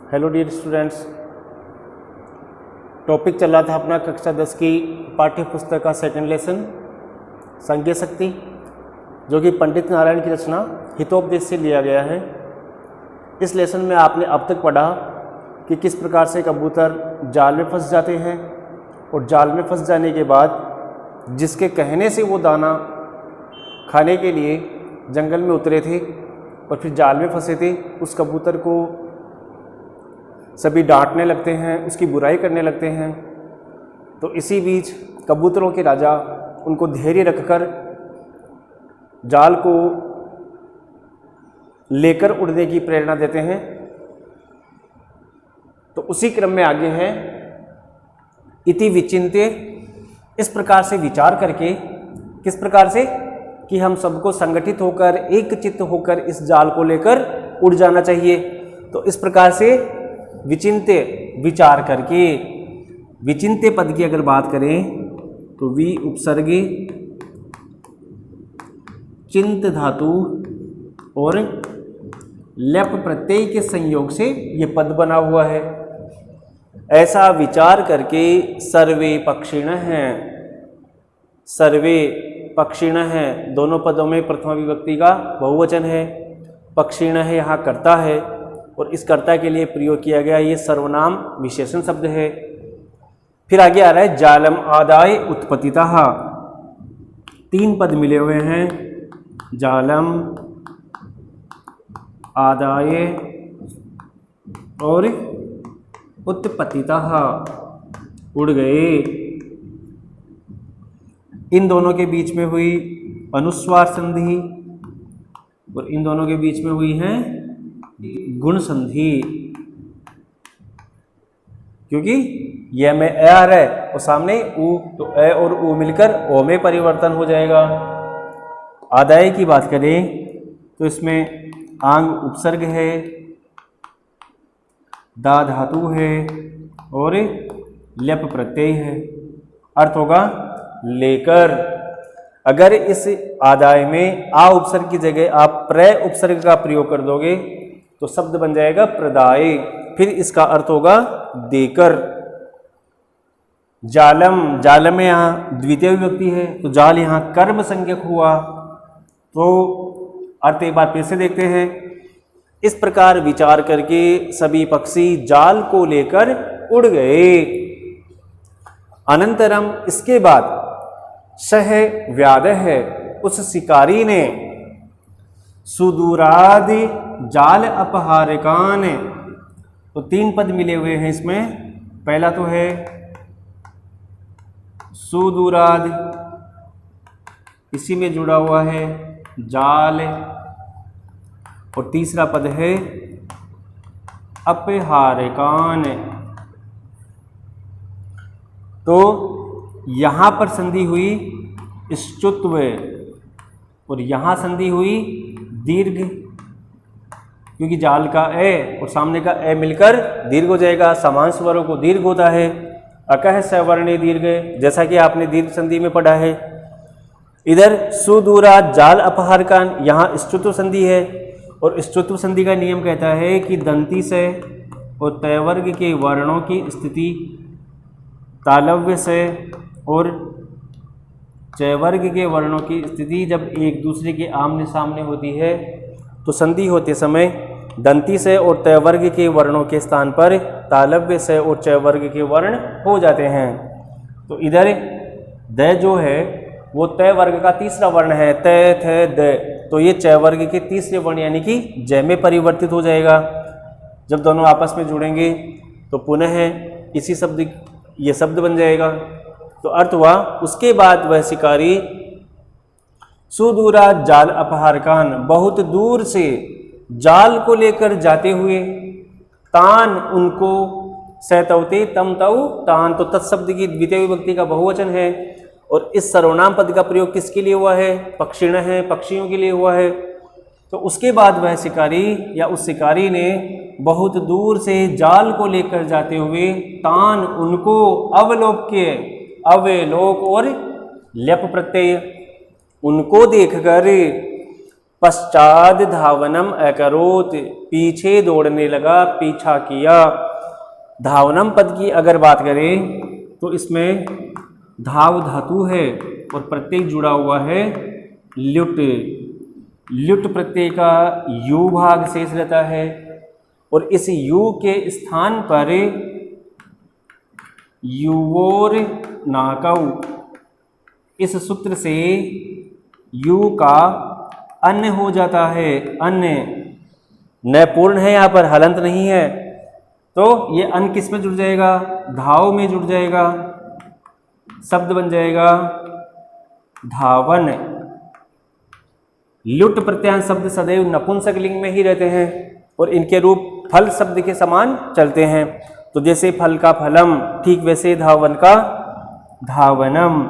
Hello dear students, topic चल रहा था अपना कक्षा 10 की पाठ्य पुस्तक का सेकंड लेसन संज्ञा शक्ति, जो कि पंडित नारायण की रचना हितोपदेश से लिया गया है। इस लेसन में आपने अब तक पढ़ा कि किस प्रकार से कबूतर जाल में फंस जाते हैं और जाल में फंस जाने के बाद जिसके कहने से वो दाना खाने के लिए जंगल में उतरे थे और फिर जाल में फंसे थे, उस कबूतर को सभी डांटने लगते हैं, उसकी बुराई करने लगते हैं। तो इसी बीच कबूतरों के राजा उनको धैर्य रखकर जाल को लेकर उड़ने की प्रेरणा देते हैं। तो उसी क्रम में आगे है इति विचिन्त्य, इस प्रकार से विचार करके, किस प्रकार से कि हम सबको संगठित होकर एक चित्त होकर इस जाल को लेकर उड़ जाना चाहिए। तो इस प्रकार से विचिन्त्य विचार करके, विचिन्त्य पद की अगर बात करें तो वि उपसर्गे चिंत धातु और लेप प्रत्यय के संयोग से ये पद बना हुआ है। ऐसा विचार करके सर्वे पक्षिण हैं, सर्वे पक्षिण हैं, दोनों पदों में प्रथमा विभक्ति का बहुवचन है। पक्षिण है यहाँ कर्ता है और इस कर्ता के लिए प्रयोग किया गया ये सर्वनाम विशेषण शब्द है। फिर आगे आ रहा है जालम आदाय उत्पतितः, तीन पद मिले हुए हैं, जालम आदाय और उत्पतितः, उड़ गए। इन दोनों के बीच में हुई अनुस्वार संधि और इन दोनों के बीच में हुई है गुण संधि, क्योंकि यह में ए आ रहा है और सामने उ, तो ए और उ मिलकर ओ में परिवर्तन हो जाएगा। आदाय की बात करें तो इसमें आंग उपसर्ग है, दा धातु है और लेप प्रत्यय है। अर्थ होगा लेकर। अगर इस आदाय में आ उपसर्ग की जगह आप प्र उपसर्ग का प्रयोग कर दोगे तो शब्द बन जाएगा प्रदाय, फिर इसका अर्थ होगा देकर। जालम, जालम में यहाँ द्वितीय विभक्ति है तो जाल यहाँ कर्म संज्ञक हुआ। तो अर्थ एक बार फिर से देखते हैं। इस प्रकार विचार करके सभी पक्षी जाल को लेकर उड़ गए। अनंतरम, इसके बाद सह व्यादः, उस शिकारी ने सुदूरादि जाल अपहारकान, तो तीन पद मिले हुए हैं इसमें। पहला तो है सुदूरादि, इसी में जुड़ा हुआ है जाल, और तीसरा पद है अपहारकान। तो यहां पर संधि हुई स्तुत्व और यहां संधि हुई दीर्घ, क्योंकि जाल का ए और सामने का ए मिलकर दीर्घ हो जाएगा। समान स्वरों को दीर्घ होता है। अकह सवर्णे दीर्घ, जैसा कि आपने दीर्घ संधि में पढ़ा है। इधर सुदूरा जाल अपहारकान, यहाँ स्तुत्व संधि है और स्तुत्व संधि का नियम कहता है कि दंती से और तयवर्ग के वर्णों की स्थिति तालव्य से और चयवर्ग के वर्णों की स्थिति जब एक दूसरे के आमने सामने होती है तो संधि होते समय दंती से और तयवर्ग के वर्णों के स्थान पर तालव्य से और चयवर्ग के वर्ण हो जाते हैं। तो इधर द जो है वो तय वर्ग का तीसरा वर्ण है, तय थ द, तो ये चय वर्ग के तीसरे वर्ण यानी कि जय में परिवर्तित हो जाएगा। जब दोनों आपस में जुड़ेंगे तो पुनः इसी शब्द ये शब्द बन जाएगा। तो अर्थ हुआ उसके बाद वह शिकारी सुदूरा जाल अपहारकान, बहुत दूर से जाल को लेकर जाते हुए, तान उनको, सैतवते तम तऊ तान, तो तत्शब्द की द्वितीय विभक्ति का बहुवचन है और इस सर्वनाम पद का प्रयोग किसके लिए हुआ है? पक्षिण है, पक्षियों के लिए हुआ है। तो उसके बाद वह शिकारी या उस शिकारी ने बहुत दूर से जाल को लेकर जाते हुए तान उनको, अवलोक्य, अवलोक और लेप प्रत्यय, उनको देखकर पश्चाद धावनम अकरोत, पीछे दौड़ने लगा, पीछा किया। धावनम पद की अगर बात करें तो इसमें धाव धातु है और प्रत्यय जुड़ा हुआ है ल्युट। ल्युट प्रत्यय का यू भाग शेष रहता है और इस यू के स्थान पर युवोर नाकऊ, इस सूत्र से यू का अन्य हो जाता है। अन्य न पूर्ण है, यहाँ पर हलंत नहीं है, तो ये अन किस में जुड़ जाएगा? धाव में जुड़ जाएगा, शब्द बन जाएगा धावन। लुट प्रत्यांश शब्द सदैव नपुंसक लिंग में ही रहते हैं और इनके रूप फल शब्द के समान चलते हैं। तो जैसे फल का फलम, ठीक वैसे धावन का धावनम।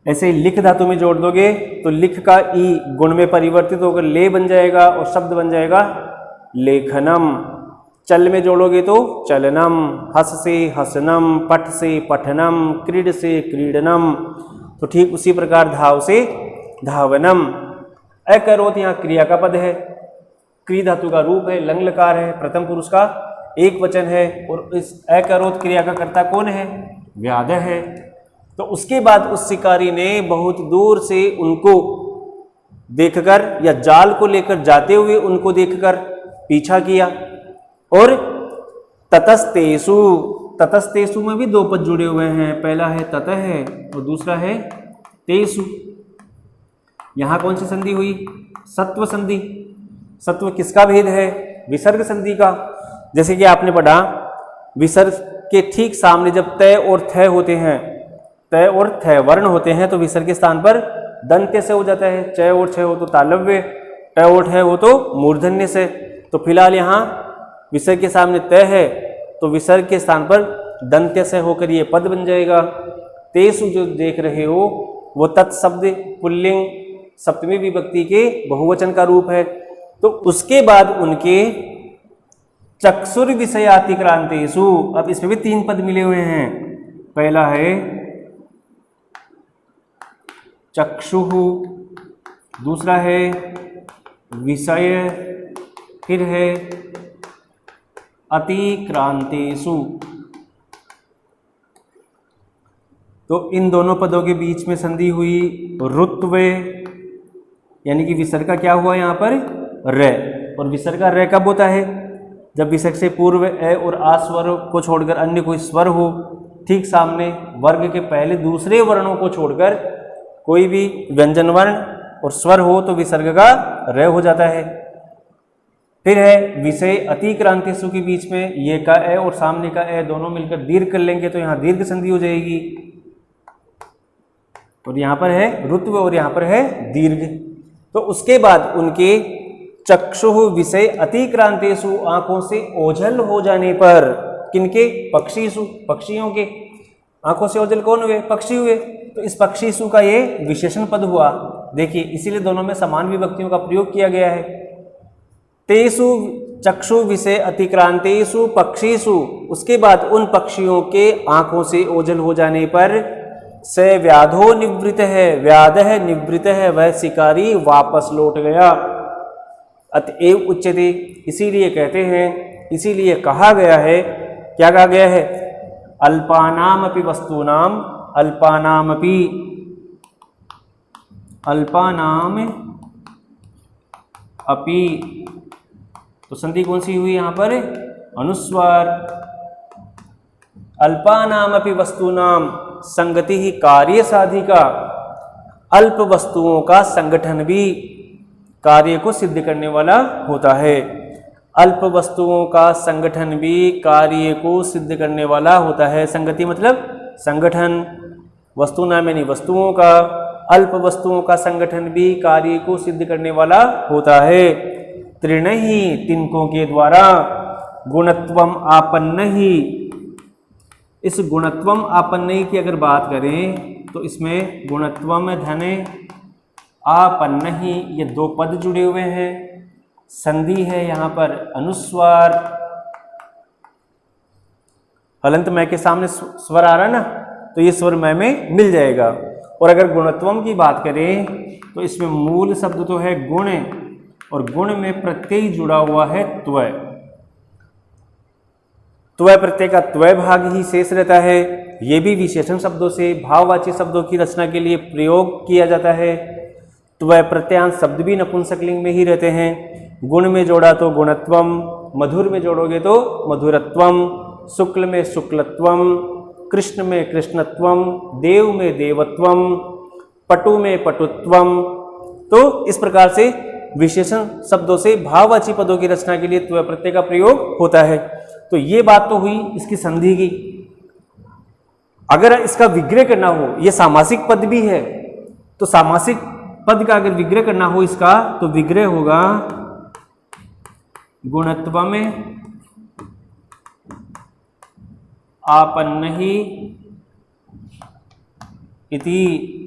ऐसे लिख धातु में जोड़ दोगे तो लिख का ई गुण में परिवर्तित होकर ले बन जाएगा और शब्द बन जाएगा लेखनम। चल में जोड़ोगे तो चलनम, हस से हसनम, पठ से पठनम, क्रीड से क्रीडनम। तो ठीक उसी प्रकार धाव से धावनम। अकरोत यहाँ क्रिया का पद है, क्री धातु का रूप है, लंग लकार है, प्रथम पुरुष का एक वचन है और इस अकरोत क्रिया का कर्ता कौन है? व्याध है। तो उसके बाद उस शिकारी ने बहुत दूर से उनको देखकर या जाल को लेकर जाते हुए उनको देखकर पीछा किया। और ततस्तेसु, ततस्तेसु में भी दो पद जुड़े हुए हैं, पहला है ततः है और दूसरा है तेसु। यहां कौन सी संधि हुई? सत्व संधि। सत्व किसका भेद है? विसर्ग संधि का। जैसे कि आपने पढ़ा विसर्ग के ठीक सामने जब तय और थ होते हैं, तय और थ वर्ण होते हैं, तो विसर्ग के स्थान पर दंत्य से हो जाता है। चय और छ हो तो तालव्य, ट और ठ हो तो मूर्धन्य से। तो फिलहाल यहाँ विसर्ग के सामने तय है तो विसर्ग के स्थान पर दंत्य से होकर ये पद बन जाएगा। तेसु जो देख रहे हो वो तत्शब्द पुल्लिंग सप्तमी विभक्ति के बहुवचन का रूप है। तो उसके बाद उनके चक्षुर विषयातिक्रांतेषु, अब इसमें भी तीन पद मिले हुए हैं। पहला है चक्षुः, दूसरा है विषय, फिर है अतिक्रांतेषु। तो इन दोनों पदों के बीच में संधि हुई रुत्व, यानी कि विसर्ग का क्या हुआ यहाँ पर? र। और विसर्ग का र कब होता है? जब विसर्ग से पूर्व ए और आ स्वर को छोड़कर अन्य कोई स्वर हो, ठीक सामने वर्ग के पहले दूसरे वर्णों को छोड़कर कोई भी व्यंजन वर्ण और स्वर हो तो विसर्ग का र हो जाता है। फिर है विषय अतिक्रांतेषु के बीच में ये का ए और सामने का ए दोनों मिलकर दीर्घ कर लेंगे तो यहाँ दीर्घ संधि हो जाएगी। और यहाँ पर है रुत्व और यहाँ पर है दीर्घ। तो उसके बाद उनके चक्षुः विषय अतिक्रांतेषु, आंखों से ओझल हो जाने पर, किनके? पक्षीसु, पक्षियों के। आंखों से ओझल कौन हुए? पक्षी हुए। तो इस पक्षीसु का ये विशेषण पद हुआ। देखिए इसीलिए दोनों में समान विभक्तियों का प्रयोग किया गया है। तेसु चक्षु विषय अतिक्रांतेषु पक्षीसु, उसके बाद उन पक्षियों के आंखों से ओझल हो जाने पर से व्याधो निवृत है, व्याध है निवृत है, वह शिकारी वापस लौट गया। अतएव उच्यते, इसीलिए कहते हैं, इसीलिए कहा गया है। क्या कहा गया है? अल्पानामपि वस्तूनाम, अल्पानामपि, अल्पानाम अपि। तो संधि कौन सी हुई यहाँ पर? अनुस्वार। अल्पानामपि वस्तूनाम संगति ही कार्य साधिका। अल्प वस्तुओं का संगठन भी कार्य को सिद्ध करने वाला होता है। अल्प वस्तुओं का संगठन भी कार्य को सिद्ध करने वाला होता है। संगति मतलब संगठन, वस्तु नाम यानी वस्तुओं का, अल्प वस्तुओं का संगठन भी कार्य को सिद्ध करने वाला होता है। त्रिणहि, तिनकों के द्वारा, गुणत्वम आपन्न ही। इस गुणत्वम आपन्न की अगर बात करें तो इसमें गुणत्वम धन आपन्न ही, ये दो पद जुड़े हुए हैं। संधि है यहाँ पर अनुस्वार। हलंत मैं के सामने स्वर आ रहा है ना, तो ये स्वर मैं में मिल जाएगा। और अगर गुणत्वम की बात करें तो इसमें मूल शब्द तो है गुण और गुण में प्रत्यय जुड़ा हुआ है त्वय। त्वय प्रत्यय का त्वय भाग ही शेष रहता है। ये भी विशेषण शब्दों से भाववाची शब्दों की रचना के लिए प्रयोग किया जाता है। त्वय प्रत्यांश शब्द भी नपुंसकलिंग में ही रहते हैं। गुण में जोड़ा तो गुणत्वम, मधुर में जोड़ोगे तो मधुरत्वम, शुक्ल में शुक्लत्वम, कृष्ण में कृष्णत्वम, देव में देवत्वम, पटु में पटुत्वम। तो इस प्रकार से विशेषण शब्दों से भाववाची पदों की रचना के लिए त्वय प्रत्यय का प्रयोग होता है। तो ये बात तो हुई इसकी संधि की। अगर इसका विग्रह करना हो, ये सामासिक पद भी है, तो सामासिक पद का अगर विग्रह करना हो इसका, तो विग्रह होगा गुणत्व में आपन्न ही इति।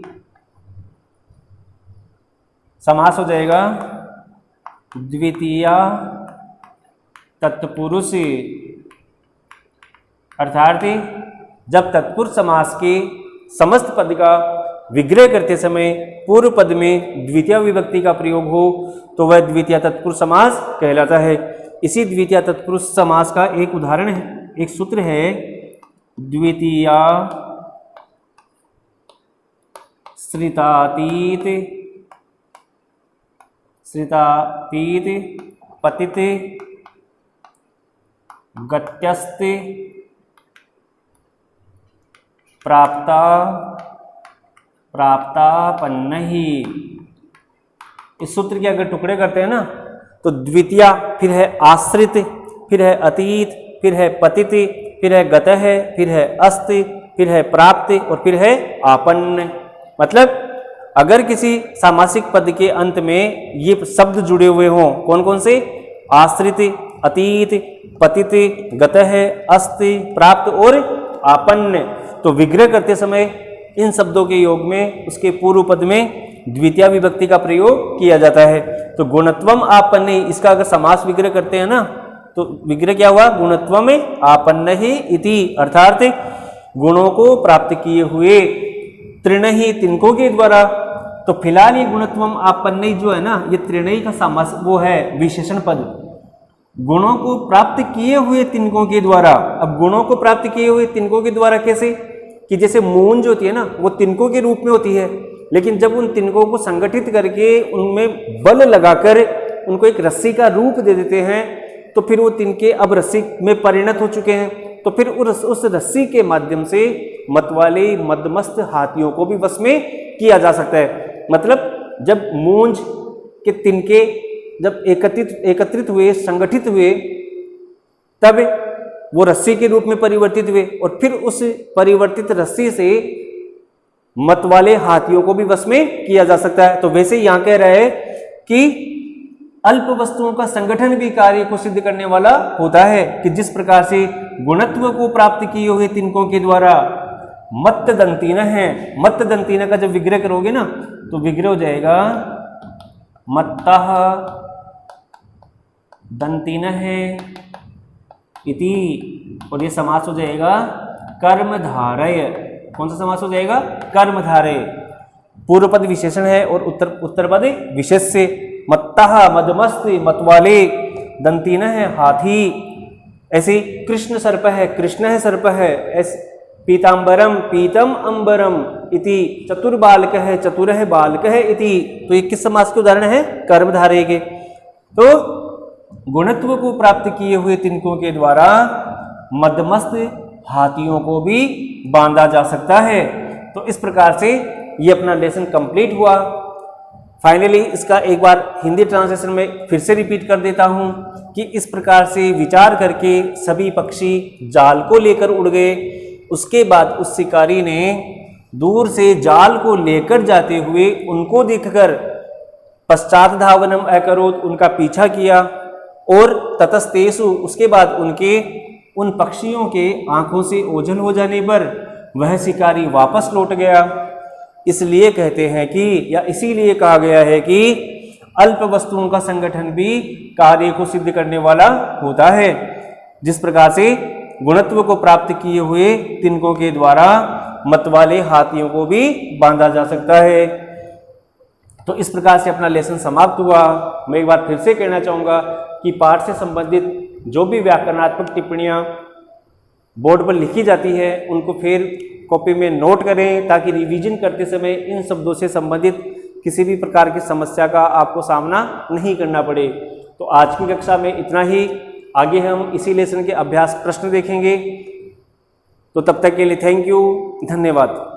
समास हो जाएगा द्वितीया तत्पुरुष, अर्थात जब तत्पुरुष समास के समस्त पद का विग्रह करते समय पूर्व पद में द्वितीय विभक्ति का प्रयोग हो तो वह द्वितीय तत्पुरुष समास कहलाता है। इसी द्वितीय तत्पुरुष समास का एक उदाहरण है, एक सूत्र है, द्वितीया श्रितातीत, श्रितातीत पतित गत्यस्त प्राप्ता प्राप्तापन्न ही। इस सूत्र के अगर टुकड़े करते हैं ना, तो द्वितीया फिर है आश्रित, फिर है अतीत, फिर है पतित, फिर है गतः, फिर है अस्त, फिर है प्राप्त और फिर है आपन्न। मतलब अगर किसी सामासिक पद के अंत में ये शब्द जुड़े हुए हों, कौन कौन से? आश्रित, अतीत, पतित, गतः, अस्त, प्राप्त और आपन्न, तो विग्रह करते समय इन शब्दों के योग में उसके पूर्व पद में द्वितीय विभक्ति का प्रयोग किया जाता है। तो गुणत्वम आपन्न, इसका अगर समास विग्रह करते हैं ना, तो विग्रह क्या हुआ? गुणत्वम आपन्न ही इति, अर्थात गुणों को प्राप्त किए हुए त्रिणही तिनकों के द्वारा। तो फिलहाल ये गुणत्वम आपन्न जो है ना, ये त्रिणही का समास वो है विशेषण पद, गुणों को प्राप्त किए हुए तिनकों के द्वारा। अब गुणों को प्राप्त किए हुए तिनकों के द्वारा कैसे? कि जैसे मूंज होती है ना, वो तिनकों के रूप में होती है, लेकिन जब उन तिनकों को संगठित करके उनमें बल लगाकर उनको एक रस्सी का रूप दे देते हैं, तो फिर वो तिनके अब रस्सी में परिणत हो चुके हैं। तो फिर उस रस्सी के माध्यम से मतवाले मदमस्त हाथियों को भी वश में किया जा सकता है। मतलब जब मूंज के तिनके जब एकत्रित हुए, संगठित हुए, तब वो रस्सी के रूप में परिवर्तित हुए और फिर उस परिवर्तित रस्सी से मतवाले हाथियों को भी वश में किया जा सकता है। तो वैसे यहां कह रहा है कि अल्प वस्तुओं का संगठन भी कार्य को सिद्ध करने वाला होता है, कि जिस प्रकार से गुणत्व को प्राप्त किए हुए तिनकों के द्वारा मत्त दंतीन है। मत्त दंतीन का जब विग्रह करोगे ना, तो विग्रह हो जाएगा मत्तः दंतीन है इति, और ये समास हो जाएगा कर्मधारय। कौन सा समास हो जाएगा? कर्मधारय। पूर्व पद विशेषण है और उत्तर पद विशेष्य। मत्तः मदमस्त मतवाले, दंतीन है हाथी, ऐसे कृष्ण सर्प है, कृष्ण है सर्प है, ऐसे पीतांबरम पीतम अंबरम इति, चतुर्बालक है, चतुर है बालक है इति। तो ये किस समास के उदाहरण है? कर्मधारय के। तो गुणत्व को प्राप्त किए हुए तिनकों के द्वारा मदमस्त हाथियों को भी बांधा जा सकता है। तो इस प्रकार से ये अपना लेसन कंप्लीट हुआ। फाइनली इसका एक बार हिंदी ट्रांसलेशन में फिर से रिपीट कर देता हूं कि इस प्रकार से विचार करके सभी पक्षी जाल को लेकर उड़ गए। उसके बाद उस शिकारी ने दूर से जाल को लेकर जाते हुए उनको देखकर पश्चात धावनम अकरोत्, उनका पीछा किया, और ततस्तेषु, उसके बाद उनके उन पक्षियों के आंखों से ओझल हो जाने पर वह शिकारी वापस लौट गया। इसलिए कहते हैं कि, या इसीलिए कहा गया है कि अल्प वस्तुओं का संगठन भी कार्य को सिद्ध करने वाला होता है। जिस प्रकार से गुणत्व को प्राप्त किए हुए तिनकों के द्वारा मतवाले हाथियों को भी बांधा जा सकता है। तो इस प्रकार से अपना लेसन समाप्त हुआ। मैं एक बार फिर से कहना चाहूँगा कि पाठ से संबंधित जो भी व्याकरणात्मक टिप्पणियाँ बोर्ड पर लिखी जाती है उनको फिर कॉपी में नोट करें, ताकि रिवीजन करते समय इन शब्दों से संबंधित किसी भी प्रकार की समस्या का आपको सामना नहीं करना पड़े। तो आज की कक्षा में इतना ही। आगे हम इसी लेसन के अभ्यास प्रश्न देखेंगे। तो तब तक के लिए थैंक यू, धन्यवाद।